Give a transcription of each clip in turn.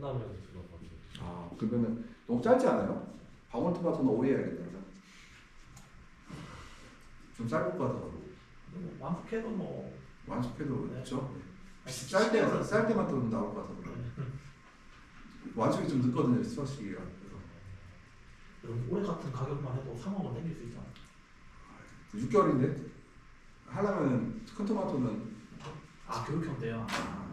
끝나면 들어가고. 아 그러면은 너무 짧지 않아요? 방울토마토는 오래 해야겠네요. 좀 짧을 것 같아서 완숙해도 뭐 완숙해도 네. 그렇죠. 네. 쌀 때만 또 나올 것 같아서 완숙이 좀 늦거든요 수확 시기가. 그래서 올해 같은 가격만 해도 3억은 땡길 수 있잖아. 6개월인데 하려면 큰 토마토는 아 교육형 때요.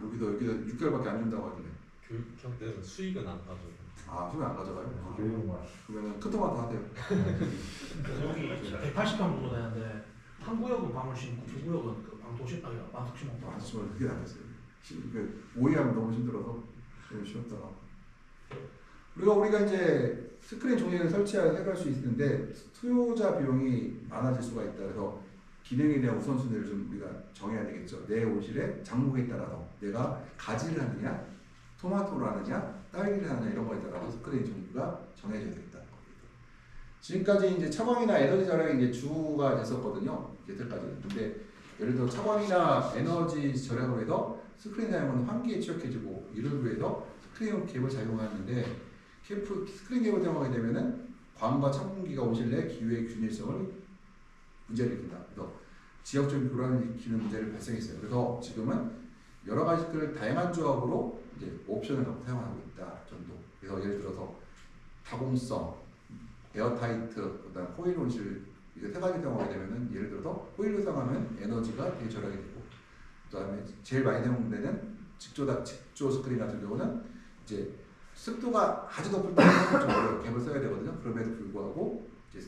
여기도 6개월밖에 안 준다고 하길래. 교육형 때는 수익은 안 가져요. 아 수면 안 가져가요? 교육만. 그러면은 큰 토마토 하세요. 그래서 여기 180평 정도 되는데 한 구역은 방울 심고 두 구역은 그 방도심 아니 방숙 심었고. 아 정말 그게 낫겠어요. 오이하면 너무 힘들어서 좀 쉬었다가. 우리가 이제 스크린 종이를 해갈 수 있는데 투자 비용이 많아질 수가 있다. 그래서 기능에 대한 우선순위를 좀 우리가 정해야 되겠죠. 내 온실의 장목에 따라서 내가 가지를 하느냐, 토마토를 하느냐, 딸기를 하느냐 이런 거에 따라서 스크린 종류가 정해져야 되겠다. 지금까지 이제 차광이나 에너지 절약이 이제 주가 됐었거든요. 이때까지는. 근데 예를 들어 차광이나 에너지 절약으로 해서 스크린 사용은 환기에 취약해지고 이를 위해서 스크린 갭을 작용하는데 스크린 갭을 사용하게 되면은 광과 찬 공기가 온실 내 기후의 균일성을 문제를 일으킨다. 그래서 지역적인 불안을 일으키는 문제를 발생했어요. 그래서 지금은 여러 가지 다양한 조합으로 이제 옵션을 갖고 사용하고 있다 정도. 그래서 예를 들어서 타공성, 에어타이트, 그다음 호일 온실 이거 세 가지 사용하게 되면은 예를 들어서 호일로 사용하면 에너지가 되게 절약이 되고, 그다음에 제일 많이 사용되는 직조 스크린 같은 경우는 이제 습도가 아주 높을 때는 좀 어려워요. 갭을 써야 되거든요. 그럼에도 불구하고 이제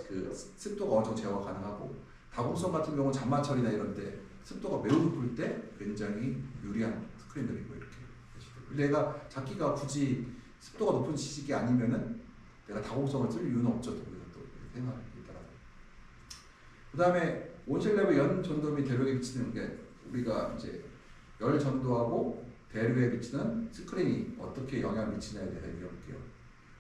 그 습도가 어느 정도 제어가 가능하고, 다공성 같은 경우는 잔마철이나 이런 때 습도가 매우 높을 때 굉장히 유리한 스크린들이고 이렇게. 내가 잡기가 굳이 습도가 높은 지식이 아니면은 내가 다공성을 쓸 이유는 없죠. 또 생각이 따라서. 그 다음에 온실 내부 연 전도 및 대륙에 비치는 게 우리가 이제 열 전도하고 대류에 비치는 스크린이 어떻게 영향을 미치냐에 대해서 얘기해 볼게요.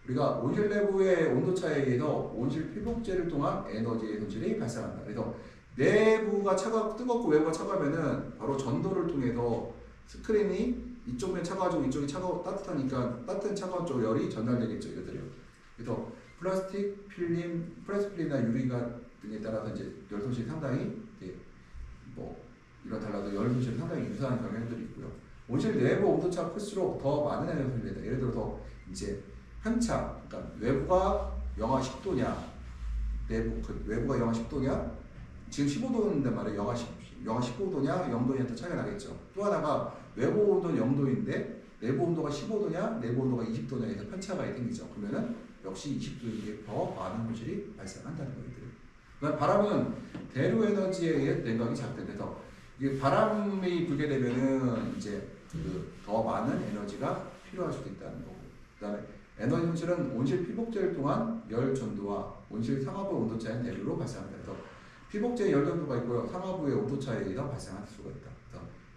우리가 온실 내부의 온도 차이에 의해서 온실 피복제를 통한 에너지의 손실이 발생한다. 그래서 내부가 뜨겁고 외부가 차가우면은 바로 전도를 통해서 스크린이 이쪽면 차가워지고 이쪽이 따뜻하니까 따뜻한 차가운 쪽 열이 전달되겠죠. 이것들이요. 그래서 플라스틱 필름이나 유리가 등에 따라서 이제 열 손실이 상당히 뭐 이런 달라도 열 손실이 상당히 유사한 경향들이 있고요. 온실 내부 온도차가 클수록 더 많은 에너지가 소비된다. 예를 들어서 이제 편차, 그러니까 외부가 영하 10도냐, 외부가 영하 10도냐, 지금 15도인데 말이에요. 영하 15도냐, 0도냐부터 차이가 나겠죠. 또 하나가 외부 온도는 0도인데 내부 온도가 15도냐, 내부 온도가 20도냐에서 편차가 생기죠. 그러면은 역시 20도에 더 많은 손실이 발생한다는 거예요. 그다음 바람은 대류 에너지에 의해 냉각이 작동돼서 이게 바람이 불게 되면은 이제 더 많은 에너지가 필요할 수도 있다는 거고. 그다음에 에너지 손실은 온실 피복제를 통한 열 전도와 온실 상하부 온도 차이의 대류로 발생합니다. 그래서 피복제의 열 전도가 있고요. 상하부의 온도 차이에 의해서 발생할 수가 있다.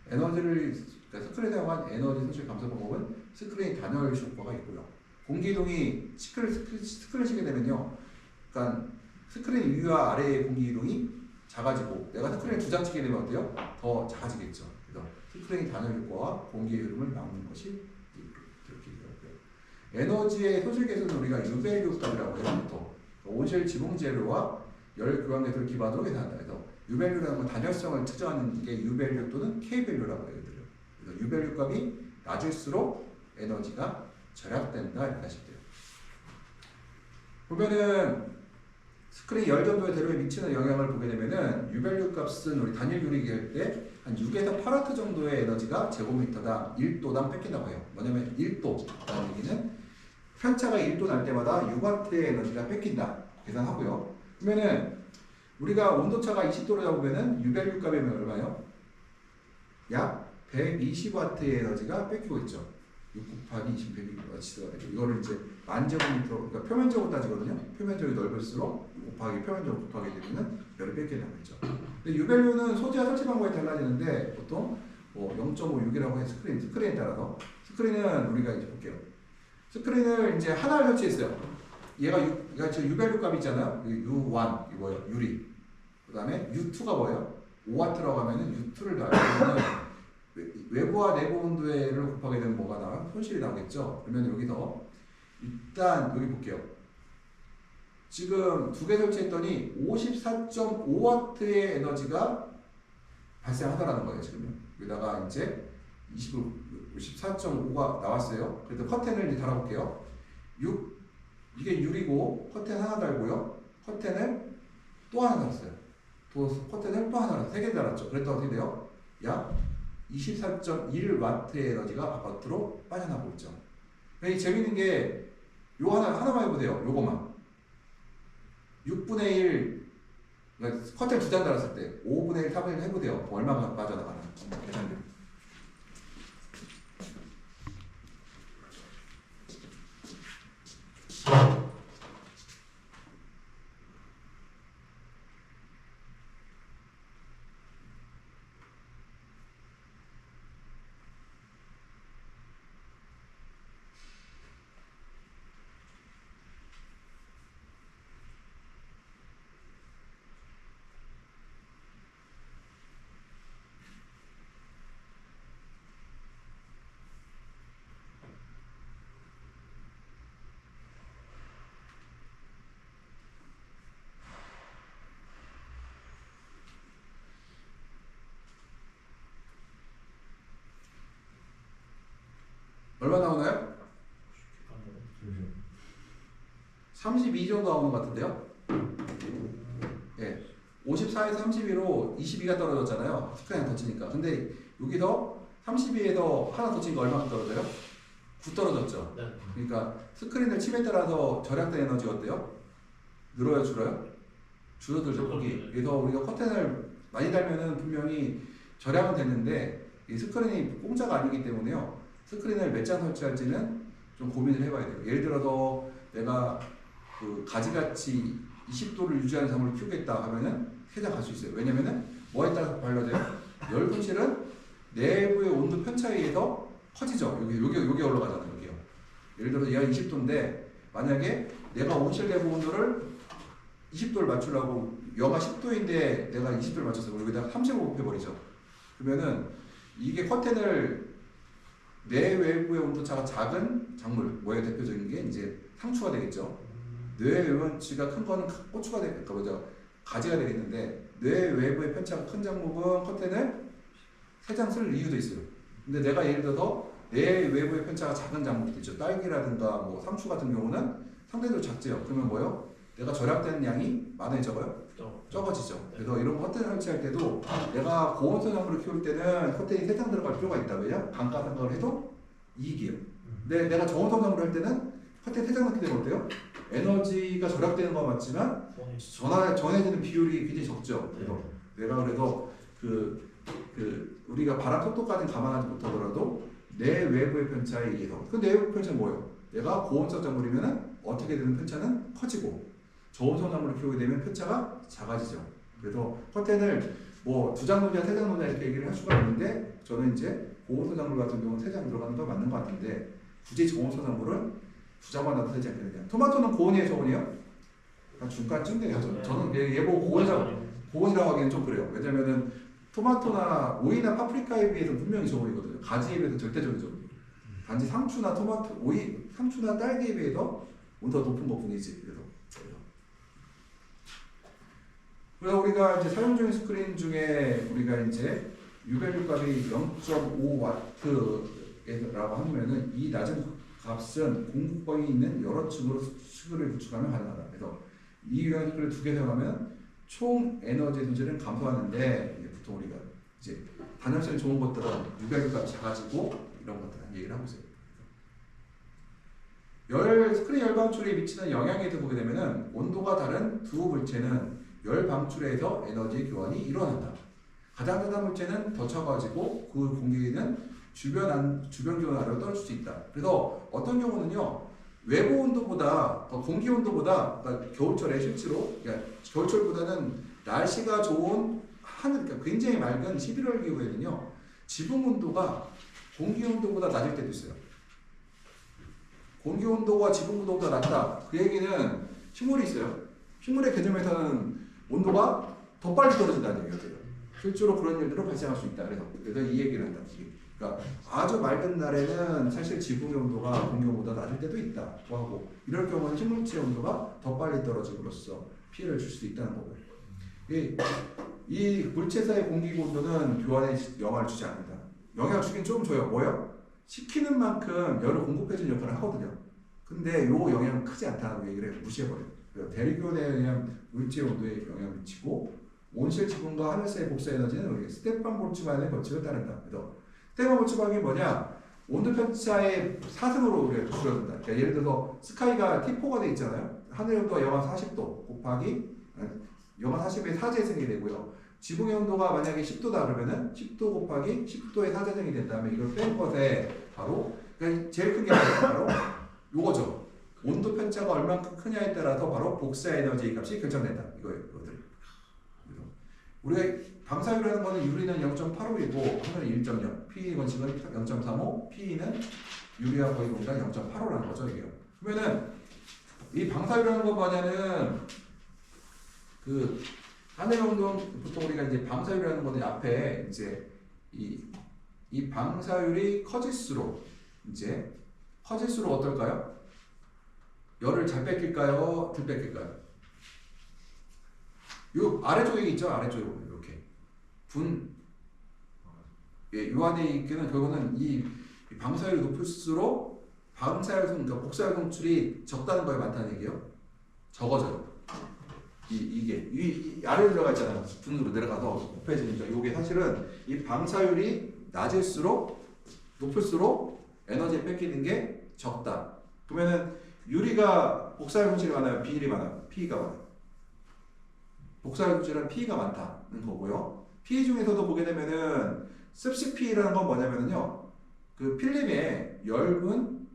그래서 그러니까 스크린에 사용한 에너지 손실 감소 방법은 스크린 단열 효과가 있고요. 공기 이동이 스크린 시게 되면요. 그러니까 스크린 위와 아래의 공기 이동이 작아지고 내가 스크린을 두 장 치게 되면 어때요? 더 작아지겠죠. 그래서 스크린 단열 효과와 공기의 흐름을 막는 것이 이렇게 되었고요. 에너지의 손실 개수는 우리가 유밸류 값이라고 해요. 또 온실 지붕 재료와 열 교환 개수를 기반으로 계산한다. 그래서 유밸류라는 건 단열성을 측정하는 게 유밸류 또는 K밸류라고 해요. 그래서 유밸류 값이 낮을수록 에너지가 절약된다 이렇게 하시면 돼요. 보면은 스크린 열 전도의 대류에 미치는 영향을 보게 되면은 유밸류 값은 우리 단일 유리 계열 때 한 6에서 8W 정도의 에너지가 제곱미터당 1도당 뺏긴다고 해요. 뭐냐면 1도라는 얘기는 편차가 1도 날 때마다 6W의 에너지가 뺏긴다 계산하고요. 그러면은 우리가 온도차가 20도로 잡으면은 유밸류 값이 얼마예요? 약 120W의 에너지가 뺏기고 있죠. 6 곱하기 20, 120W가 되고 이거를 이제 만제곱미터, 그러니까 표면적으로 따지거든요. 표면적이 넓을수록 표면적으로 곱하게 되면은 열을 뺏게 되는 거죠. 근데 유밸류는 소지와 설치 방법이 달라지는데 보통 뭐 0.56이라고 해 스크린에 따라서 스크린은 우리가 이제 볼게요. 스크린을 이제 하나를 설치했어요. 얘가 지금 유밸류 값 있잖아요. U1 이거예요. 유리. 그다음에 U2가 뭐예요? 5W라고 하면은 U2를 더하면 외부와 내부 온도를 곱하게 되면 뭐가 나와? 손실이 나오겠죠. 그러면 여기서 일단 여기 볼게요. 지금 두 개 설치했더니 54.5W의 에너지가 발생하더라는 거예요. 지금 여기다가 이제 54.5가 나왔어요. 그래서 커튼을 이제 달아볼게요. 이게 6이고 커튼 하나 달고요. 커튼을 또 하나 달았어요. 커튼을 또 하나 달았어요. 3개 달았죠. 그랬더니 어떻게 돼요? 약 24.1W의 에너지가 바깥으로 빠져나가고 있죠. 이 재밌는 게 요거 하나만 해보세요. 요거만 6분의 1 그러니까 커튼 2장 달았을 때 5분의 1, 4분의 1 해보세요. 얼마가 빠져나가나 계산돼요. 얼마 나오나요? 32 정도 나오는 것 같은데요? 예. 54에서 32로 22가 떨어졌잖아요. 스크린 더 치니까. 근데 여기서 32에서 하나 더 치니까 얼마큼 떨어져요? 9 떨어졌죠. 네. 그러니까 스크린을 침에 따라서 절약된 에너지가 어때요? 늘어요, 줄어요? 줄어들죠, 폭이. 그래서 우리가 커튼을 많이 달면은 분명히 절약은 되는데 이 스크린이 공짜가 아니기 때문에요. 스크린을 몇 장 설치할지는 좀 고민을 해봐야 돼요. 예를 들어서 내가 그 가지같이 20도를 유지하는 작물을 키우겠다 하면은 3장 갈 수 있어요. 왜냐면은 뭐에 따라서 달라져요? 열 분실은 내부의 온도 편차에 의해서 커지죠. 여기 올라가잖아요. 여기요. 예를 들어서 얘가 20도인데 만약에 내가 온실 내부 온도를 20도를 맞추려고 영하 10도인데 내가 20도를 맞췄어요. 여기다가 35 곱해버리죠. 그러면은 이게 커튼을 내외부의 온도차가 작은 작물, 뭐예요? 대표적인 게 이제 상추가 되겠죠. 뇌외부치가 큰 거는 고추가 되겠죠. 그죠? 가지가 되겠는데 뇌외부의 편차가 큰 작물은 커튼을 3장 쓸 이유도 있어요. 근데 내가 예를 들어서 뇌외부의 편차가 작은 작물이 있죠. 딸기라든가 뭐 상추 같은 경우는 상대적으로 작지요. 그러면 뭐요? 내가 절약되는 양이 많아요, 적어요? 적어지죠. 그래서 이런 커튼을 설치할 때도 내가 고온성 작물을 키울 때는 커튼이 3장 들어갈 필요가 있다. 왜냐? 감가상각을 해도 이익이에요. 근데 내가 저온성 작물을 할 때는 커튼 3장 넣게 되면 어때요? 에너지가 절약되는 건 맞지만 전해지는 비율이 굉장히 적죠. 그래서 내가 그래서 우리가 바람 속도까지는 감안하지 못하더라도 내 외부의 편차에 의해서 그 내외부 편차는 뭐예요? 내가 고온성 작물이면은 어떻게 되는 편차는 커지고 저온성 작물을 키우게 되면 편차가 작아지죠. 그래서 커튼을 뭐 2장 놓냐 3장 놓냐 이렇게 얘기를 할 수가 있는데 저는 이제 고온성 작물 같은 경우는 3장 들어가는 거 맞는 것 같은데 굳이 저온성 작물은 2장만 놔도 되지 않겠느냐. 토마토는 고온이에요, 저온이에요? 중간쯤 돼요. 저는 얘 보고 고온이라고 하기엔 좀 그래요. 왜냐면은 토마토나 오이나 파프리카에 비해서 분명히 저온이거든요. 가지에 비해서 절대적인 저온. 단지 상추나 토마토, 오이, 상추나 딸기에 비해서 온도가 높은 것 뿐이지. 그래서 우리가 이제 사용 중인 스크린 중에 우리가 이제 유밸류 값이 0.5W라고 하면은 이 낮은 값은 공급광이 있는 여러 층으로 스크린을 구축하면 가능하다. 그래서 이 유형 스크린을 2개 사용하면 총 에너지 손실은 감소하는데 보통 우리가 이제 단열성이 좋은 것들은 유밸류 값이 작아지고 이런 것들은 얘기를 하고 있어요. 스크린 열 방출에 미치는 영향에 대해서 보게 되면은 온도가 다른 두 물체는 열 방출에서 에너지 교환이 일어난다. 가장 따뜻한 물체는 더 차가워지고 그 공기는 주변 기온 아래로 떨어질 수 있다. 그래서 어떤 경우는요 외부 온도보다 공기 온도보다 그러니까 겨울철에 실제로 그러니까 겨울철보다는 날씨가 좋은 하늘 그러니까 굉장히 맑은 11월 기후에는요 지붕 온도가 공기 온도보다 낮을 때도 있어요. 공기 온도가 지붕 온도보다 낮다. 그 얘기는 식물이 있어요. 식물의 개념에서는 온도가 더 빨리 떨어진다는 얘기예요. 실제로 그런 일들은 발생할 수 있다. 그래서 이 얘기를 한다. 그러니까 아주 맑은 날에는 사실 지붕의 온도가 공기온보다 낮을 때도 있다고 하고 이럴 경우는 식물체 온도가 더 빨리 떨어짐으로써 피해를 줄 수도 있다는 거고요. 이 물체사의 공기 온도는 교환에 영향을 주지 않는다. 영향을 주긴 좀 줘요. 뭐요? 식히는 만큼 열을 공급해주는 역할을 하거든요. 근데 요 영향은 크지 않다고 얘기를 해요. 무시해버려요. 대리교환에 의한 물체 온도에 영향을 미치고 온실 지붕과 하늘 사이의 복사 에너지는 스테판 볼츠만의 법칙을 따른다. 그래서 스테판 볼츠만이 뭐냐? 온도 편차의 4승으로 우리가 줄여준다. 그러니까 예를 들어서 스카이가 T4가 돼 있잖아요. 하늘 온도가 영하 40도 곱하기 영하 40의 사재생이 되고요. 지붕의 온도가 만약에 10도다 그러면은 10도 곱하기 10도의 사재생이 된 다음에 이걸 뺀 것에 바로 그러니까 제일 큰 게 바로 요거죠. 온도 편차가 얼마큼 크냐에 따라서 바로 복사 에너지 값이 결정된다. 이거예요. 이거들. 우리가 방사율이라는 거는 유리는 0.85이고 하늘은 1.0, P 원칙은 0.35, P는 유리와 거의 동일한 0.85라는 거죠. 이게요. 그러면은 이 방사율이라는 거 뭐냐면 그 하늘 온도 보통 우리가 이제 방사율이라는 거는 앞에 이제 이 방사율이 커질수록 어떨까요? 열을 잘 뺏길까요? 덜 뺏길까요? 요 아래쪽에 있죠. 아래쪽으로 이렇게 요 안에 있기는 결국은 이 방사율이 높을수록 그러니까 복사율 송출이 적다는 거에 많다는 얘기예요. 적어져요. 이 아래로 들어가 있잖아요. 분으로 내려가서 높아지니까 이게 사실은 이 방사율이 높을수록 에너지 뺏기는 게 적다. 그러면은 유리가 복사율 손실이 많아요? 비닐이 많아요? P가 많아요? 복사율 손실은 P가 많다는 거고요. P 중에서도 보게 되면은 습식 P라는 건 뭐냐면요. 그 필름에 엷은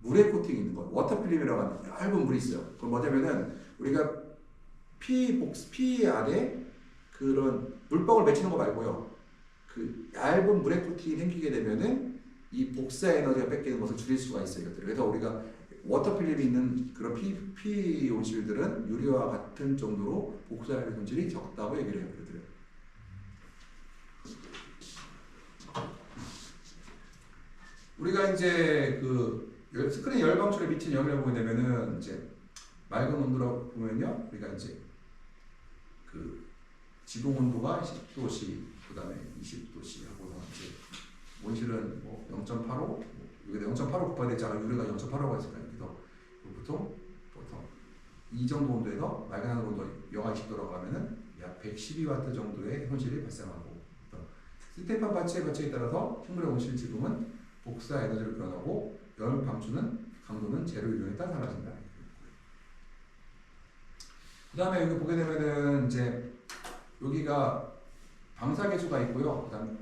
물의 코팅이 있는 거예요. 워터 필름이라고 하는 얇은 물이 있어요. 그건 뭐냐면은 우리가 P 안에 그런 물방울 맺히는 거 말고요. 그 얇은 물의 코팅이 생기게 되면은 이 복사 에너지가 뺏기는 것을 줄일 수가 있어요. 이것들. 그래서 우리가 워터 필름이 있는 그런 P 온실들은 유리와 같은 정도로 복사율 손실이 적다고 얘기를 해요. 이것들은. 우리가 이제 그 스크린 열 방출에 미친 영향을 보게 되면은 이제 맑은 온도라고 보면요. 우리가 이제 그 지붕 온도가 10도씨, 그다음에 20도씨 하고 이제 온실은 뭐 0.85, 여기다 0.85 곱하게 되잖아. 유리가 0.85가 있으니까 그래서 보통 이 정도 온도에서 맑은 하늘 온도 영하 20도라고 하면은 약 112와트 정도의 손실이 발생하고 스테판 바치의 법칙에 따라서 식물의 온실 지붕은 복사 에너지를 변하고 열 방출은 강도는 제로 이론에 따라 달라진다. 그 다음에 여기 보게 되면은 이제 여기가 방사계수가 있고요. 그다음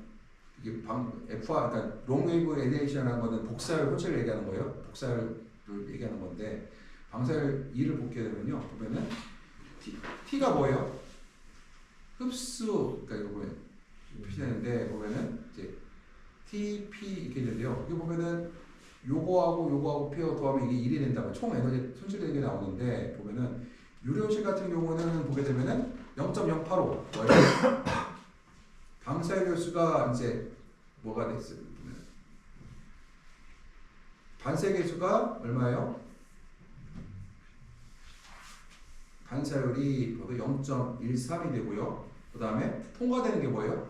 이게 FR, 그러니까 롱웨이브 레디에이션이라는 거는 복사율 호체를 얘기하는 거예요. 복사율을 얘기하는 건데 방사율 2를 보게 되면요. 보면은 T가 뭐예요? 흡수, 그러니까 이거 보면 표시되는데 보면은 이제 TP 이렇게 되는데요. 여기 보면은 요거하고 페어 더하면 이게 1이 된다면 총 에너지 손실되는 게 나오는데 보면은 유리온실 같은 경우는 보게 되면은 0.085 방사율 개수가 이제 뭐가 됐어요? 반세 개수가 얼마예요? 반사율이 0.13이 되고요. 그 다음에 통과되는 게 뭐예요?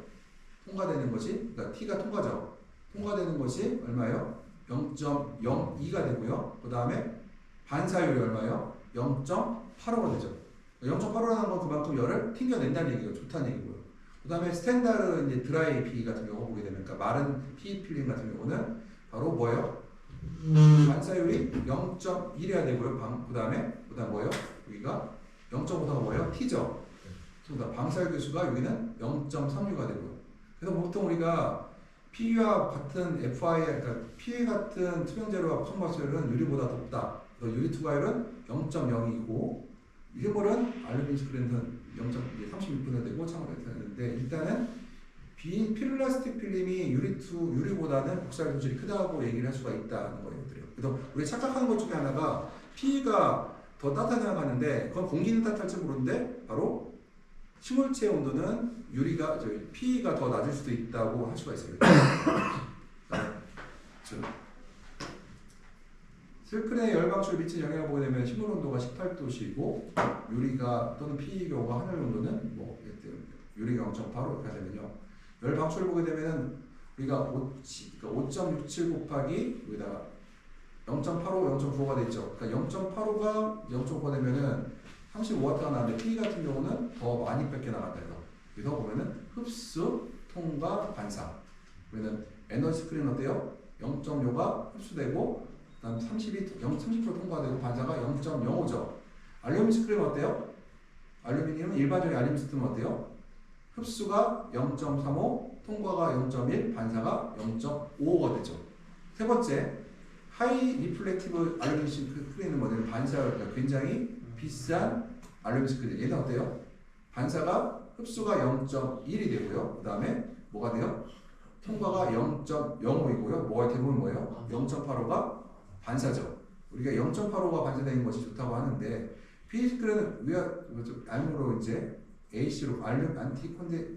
통과되는 것이 그러니까 T가 통과죠. 통과되는 것이 얼마예요? 0.02가 되고요. 그 다음에 반사율이 얼마예요? 0.85가 되죠. 0.85라는 건 그만큼 열을 튕겨낸다는 얘기가 좋다는 얘기고요. 그 다음에 스탠다드 이제 드라이 P 같은 경우 보게 되면 그러니까 마른 P 필름 같은 경우는 바로 뭐예요? 반사율이 0.1이어야 되고요. 그 다음 뭐예요? 여기가 0.5가 뭐예요? T죠. 그래서 방사율 개수가 여기는 0.36가 되고요. 그래서 보통 우리가 P와 같은 FI, 그러니까 P 같은 투명재료와 성방사율은 유리보다 높다. 유리 투과율은 0.0이고 일몰은 알루미늄 스크린은 0.36% 되고 참고가 되는데 일단은 필라스틱 필름이 유리보다는 복사율 손실이 크다고 얘기를 할 수가 있다는 거예요. 그래서 우리가 착각하는 것 중에 하나가 P가 더 따뜻하게 생각하는데 그건 공기는 따뜻할지 모르는데 바로 식물체 온도는 P가 더 낮을 수도 있다고 할 수가 있어요. 스크린의 열 방출에 미치는 영향을 보게 되면 식물 온도가 18도씨고 유리가 또는 PE 경우가 하늘 온도는 뭐 유리가 0.8도가 되면요. 열 방출을 보게 되면은 우리가 5.67 곱하기 여기다가 0.85, 0.95가 되죠. 그러니까 0.85가 0.5가 되면은 35W가 나왔는데 PE 같은 경우는 더 많이 뺏겨 나간다 해서 그래서 보면은 흡수, 통과, 반사. 그러면 에너지 스크린 어때요? 0.5가 흡수되고 그다음 30% 통과되고 반사가 0.05죠. 알루미늄 스크린 어때요? 알루미늄은 일반적인 알루미늄 스크린 어때요? 흡수가 0.35, 통과가 0.1, 반사가 0.55가 되죠. 세 번째, 하이 리플렉티브 알루미늄 스크린은 뭐냐면 반사가 굉장히 비싼 알루미늄 스크린. 얘는 어때요? 반사가 흡수가 0.1이 되고요. 그 다음에 뭐가 돼요? 통과가 0.05이고요. 뭐가 대부분 뭐예요? 0.85가 반사죠. 우리가 0.85가 반사되는 것이 좋다고 하는데 PE 스크린은 우리가 알므로 이제 AC로 안티콘데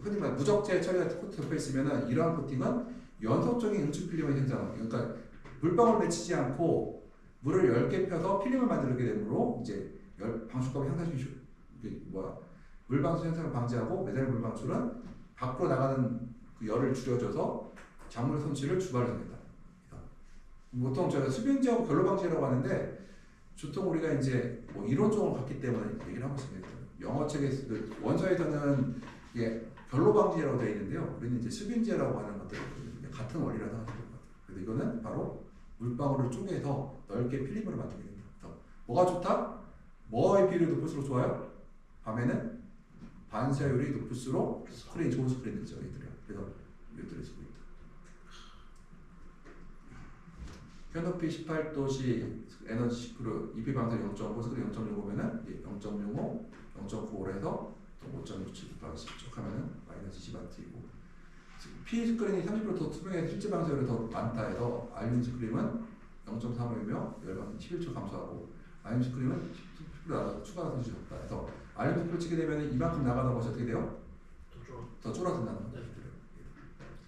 흔히 말 무적재 처리가 코트 덮여 있으면은 이러한 코팅은 연속적인 응축 필름의 현상. 그러니까 물방울 맺히지 않고 물을 10개 펴서 필름을 만들게 되므로 이제 방출값을 향상시키죠. 물 방출 현상을 방지하고 메달 물 방출은 밖으로 나가는 그 열을 줄여줘서 작물 손실을 주발합니다. 보통 저희가 수변지하고 결로 방지라고 하는데 보통 우리가 이제 뭐 이론적으로 갔기 때문에 얘기를 하고 있습니다. 영어 책에서 원서에서는 이게 결로 방지라고 되어 있는데요. 우리는 이제 수변지라고 하는 것들이 같은 원리라고 하는 겁니다. 그래서 이거는 바로 물방울을 쪼개서 넓게 필름으로 만들게 됩니다. 뭐가 좋다? 뭐의 비율이 높을수록 좋아요? 밤에는 반사율이 높을수록 스크린이 좋은 스크린이죠. 그래서 이들을 쓰고 있다. 현높이 18도씨 에너지 10% EP 방사 0.5, 스크린 0.65면은 0.05, 0.95로 해서 5.67 곱하기 10쭉 하면은 마이너스 20W이고 PE 스크린이 30%더 투명해서 실제 방사율이 더 많다 해서 알루미늄 스크린은 0.35이며 열방이 11초 감소하고 알루미늄 스크린은 10% 나가서 추가 손실이 없다 해서 알루미늄 스크린 치게 되면 이만큼 나가는 것이 어떻게 돼요? 더 줄어든다는 거죠.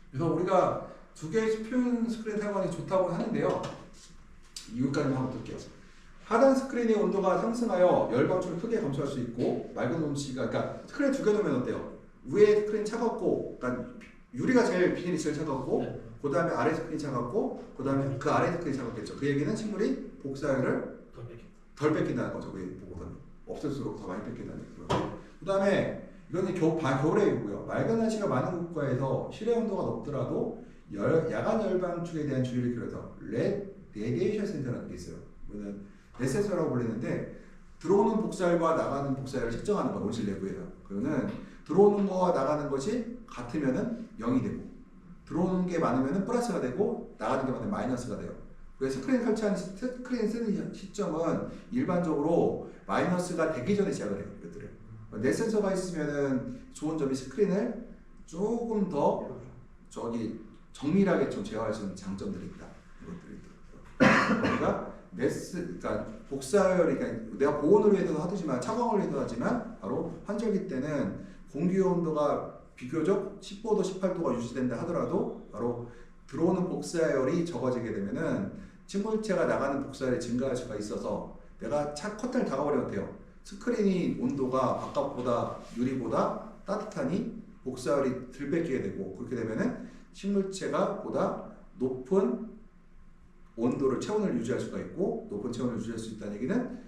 그래서 우리가 두 개의 표현 스크린 사용하는 게 좋다고 하는데요. 이유까지만 한번 볼게요. 하단 스크린의 온도가 상승하여 열 방출을 크게 감소할 수 있고 맑은 온도가 그러니까 스크린 두 개 놓으면 어때요? 위에 스크린 차갑고 그러니까 유리가 제일 비닐이 제일 차갑고 그 다음에 아래 스크린이 차갑고 그 다음에 그 아래 스크린이 차갑겠죠. 그 얘기는 식물이 복사율을 덜 뺏긴다는 거죠. 그 보고는 없을수록 더 많이 뺏긴다는 얘기고요. 그 다음에 이거는 겨울의 얘기고요. 맑은 날씨가 많은 국가에서 실외 온도가 높더라도 야간 열방축에 대한 주의를 기울여서 레디에이션 센서라는 게 있어요. 이거는 레센서라고 불리는데 들어오는 복사율과 나가는 복사율을 측정하는 거 온실 내부에서. 그거는 들어오는 거와 나가는 것이 같으면은 0이 되고 들어오는 게 많으면은 플러스가 되고 나가는 게 많으면 마이너스가 돼요. 그래서 스크린 쓰는 시점은 일반적으로 마이너스가 되기 전에 시작을 해요. 이것들을. 레센서가 있으면은 좋은 점이 스크린을 조금 더 정밀하게 좀 제어할 수 있는 장점들이 있다. 이것들이 그러니까 그러니까 복사열이 그러니까 내가 보온을 위해서도 하지만 차광을 위해서도 하지만 바로 환절기 때는 공기 온도가 비교적 15도, 18도가 유지된다 하더라도 바로 들어오는 복사열이 적어지게 되면은 식물체가 나가는 복사열이 증가할 수가 있어서 내가 커튼을 닫아버리면 어때요? 스크린이 온도가 바깥보다 유리보다 따뜻하니 복사열이 덜 뺏기게 되고 그렇게 되면은 식물체가 보다 높은 온도를 체온을 유지할 수가 있고 높은 체온을 유지할 수 있다는 얘기는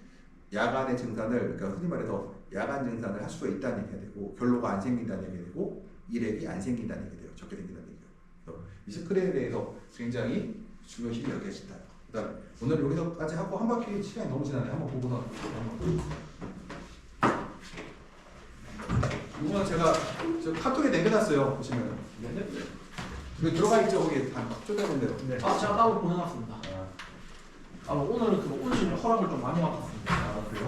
야간의 증산을 그러니까 흔히 말해서 야간 증산을 할 수가 있다는 얘기가 되고 결로가 안 생긴다는 얘기가 되고 일액이 안 생긴다는 얘기가 돼요. 적게 생긴다는 얘기가. 그래서 이 스크린에 대해서 굉장히 중요시 여겨진다. 그다음 오늘 여기서까지 하고 한 바퀴 시간이 너무 지나네. 한번 보고서 이거는 제가 저 카톡에 남겨놨어요. 보시면. 네. 그 들어가 있죠 거기 다 쪼개는 대로. 네. 아 제가 따로 보내놨습니다. 오늘은 그 온실 허락을 좀 많이 받았습니다. 그래요?